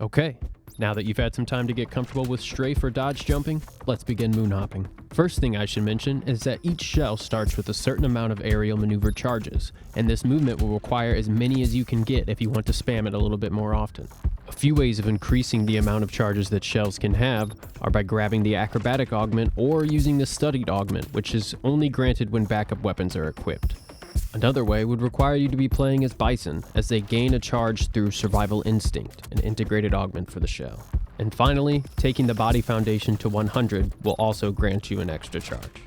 Okay, now that you've had some time to get comfortable with strafe or dodge jumping, let's begin moonhopping. First thing I should mention is that each shell starts with a certain amount of aerial maneuver charges, and this movement will require as many as you can get if you want to spam it a little bit more often. A few ways of increasing the amount of charges that shells can have are by grabbing the acrobatic augment or using the studied augment, which is only granted when backup weapons are equipped. Another way would require you to be playing as Bison, as they gain a charge through Survival Instinct, an integrated augment for the shell. And finally, taking the body foundation to 100 will also grant you an extra charge.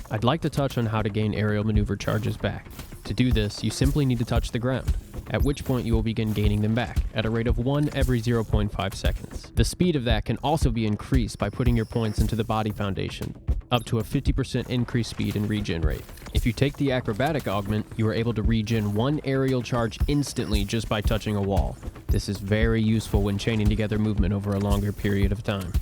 I'd like to touch on how to gain aerial maneuver charges back. To do this, you simply need to touch the ground, at which point you will begin gaining them back at a rate of 1 every 0.5 seconds. The speed of that can also be increased by putting your points into the body foundation, up to a 50% increased speed and regen rate. If you take the acrobatic augment, you are able to regen 1 aerial charge instantly just by touching a wall. This is very useful when chaining together movement over a longer period of time.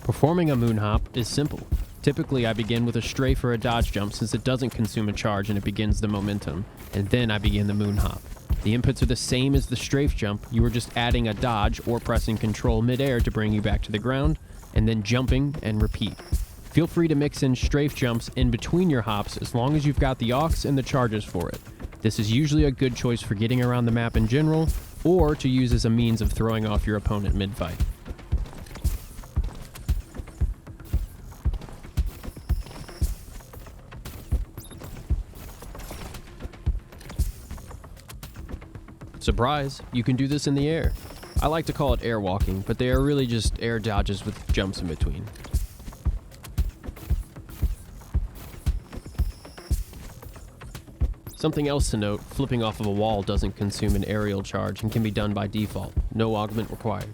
Performing a moon hop is simple. Typically, I begin with a strafe or a dodge jump since it doesn't consume a charge and it begins the momentum, and then I begin the moon hop. The inputs are the same as the strafe jump, you are just adding a dodge or pressing control midair to bring you back to the ground, and then jumping and repeat. Feel free to mix in strafe jumps in between your hops as long as you've got the aux and the charges for it. This is usually a good choice for getting around the map in general, or to use as a means of throwing off your opponent mid-fight. Surprise, you can do this in the air. I like to call it air walking, but they are really just air dodges with jumps in between. Something else to note, flipping off of a wall doesn't consume an aerial charge and can be done by default, no augment required.